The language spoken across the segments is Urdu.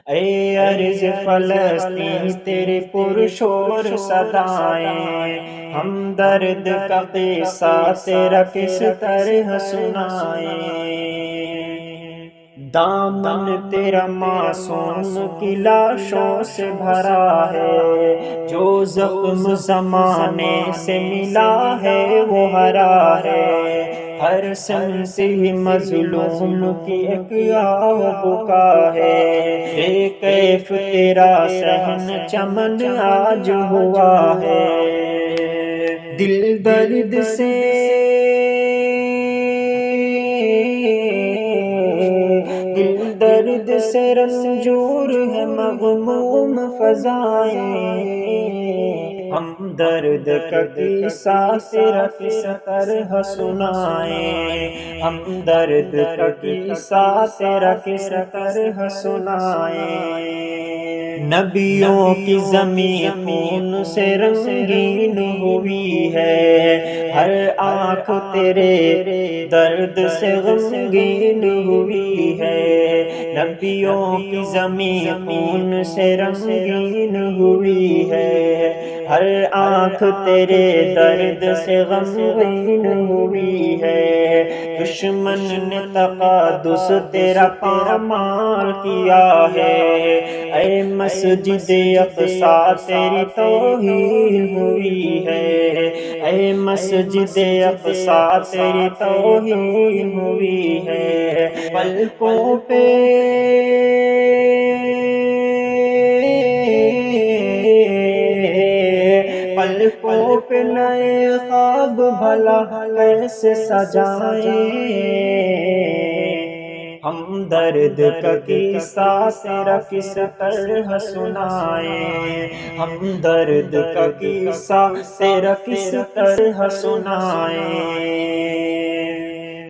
اے ارض فلسطین تیرے پرشور صدائیں، ہم درد کا قصہ تیرا کس طرح سنائیں۔ دامن تیرا معصوم کی لاشوں سے بھرا ہے، جو زخم زمانے سے ملا ہے وہ ہرا ہے۔ ہر سمسی مظلوم کی ایک آہ بکا ہے، بے کیف تیرا صحن چمن آج ہوا ہے۔ دل درد سے درد سے رنجور ہے مغموم فضائیں، ہم درد کا قصہ تیرا کس طرح سنائیں، ہم درد کا قصہ تیرا کس طرح سنائیں۔ نبیوں کی زمین خون سے رنگین ہوئی ہے، ہر آنکھ تیرے درد سے غمگین ہوئی ہے۔ نبیوں کی زمین خون سے رنگین ہوئی ہے، ہر آنکھ تیرے درد سے غمگین ہوئی ہے۔ دشمن نے تقدس تیرا پامال کیا ہے، اے مسجد اقصیٰ تیری توہین ہوئی ہے، اے مسجد اقصیٰ تیری توہین ہوئی ہے۔ پلکوں پہ پلکوں پہ نئے خواب بھلا کیسے سجائیں، ہم درد کا قصہ تیرا کس طرح سنائیں، ہم درد کا قصہ تیرا کس طرح سنائیں۔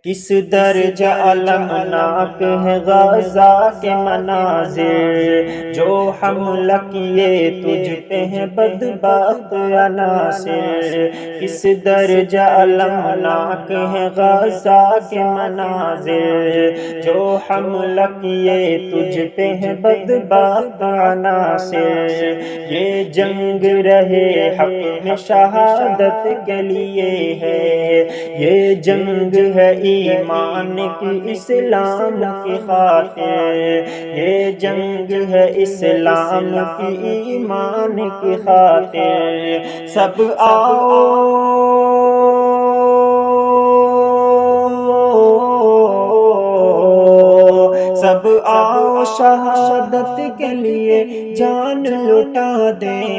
کس درجہ المناک ہے غزہ کے مناظر، جو حملہ کیے تجھ پہ ہیں بدبخت عناصر۔ کس درجہ المناک ہے غزہ کے مناظر، جو حملہ کیے تجھ پہ ہیں بدبخت عناصر۔ یہ جنگ رہے حق میں شہادت کے لیے ہے، یہ جنگ ہے ایمان کی اسلام کی خاطر، یہ جنگ ہے اسلام کی ایمان کی خاطر۔ سب آؤ سب آؤ شہادت کے لیے جان لٹا دیں،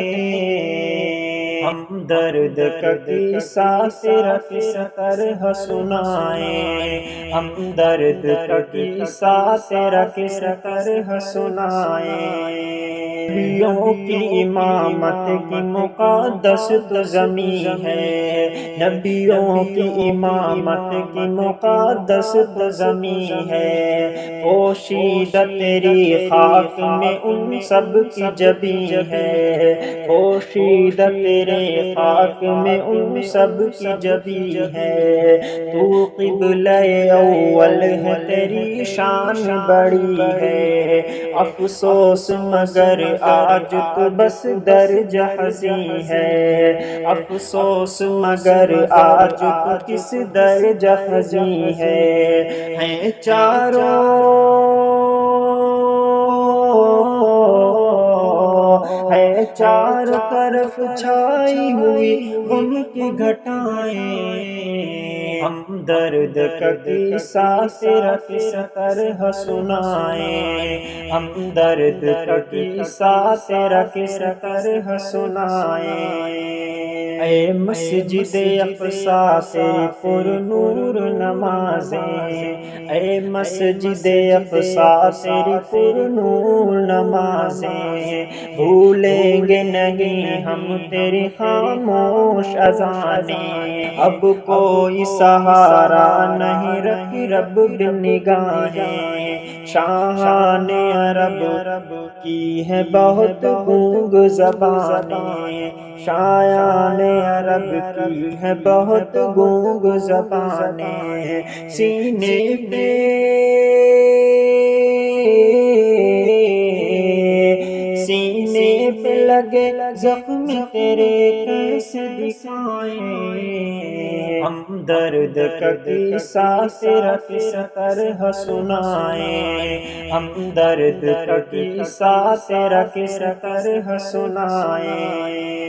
ہم درد کا قصہ تیرا کس طرح سنائیں، ہم درد کا قصہ تیرا کس طرح سنائیں۔ نبیوں کی امامت کی مقدس تو زمین ہے، نبیوں کی امامت کی مقدس تو زمین ہے۔ پوشیدہ تیری خاک میں ان سب کی جبین ہے، پوشیدہ تیرے خاک میں ان سب کی جبین ہے۔ تو قبلہ اول ہے تیری شان بڑی ہے، افسوس مگر آج تو بس درج حزین ہے، افسوس مگر آج تو کس درج حزین ہے۔ ہیں چاروں طرف چھائی ہوئی غم کی گھٹائیں، ہم درد کا قصہ تیرا کس طرح سنائیں، ہم درد کا قصہ تیرا کس طرح سنائیں۔ اے مسجد اقصیٰ تیری پر نور نمازیں، اے مسجد اقصیٰ تیری پر نور نمازیں، بھولیں گے نہیں ہم تیری خاموش اذانیں۔ اب کوئی سہارا نہیں رکھی رب بن نگاہیں، شاہان عرب کی ہے بہت گونگ زبانیں، شایان عرب کی ہے بہت گونگ زبانیں۔ سینے پہ لگے زخم تیرے کیسے دکھائیں، ہم درد کا قصہ تیرا کس طرح سنائیں، ہم درد کا قصہ تیرا کس طرح سنائیں۔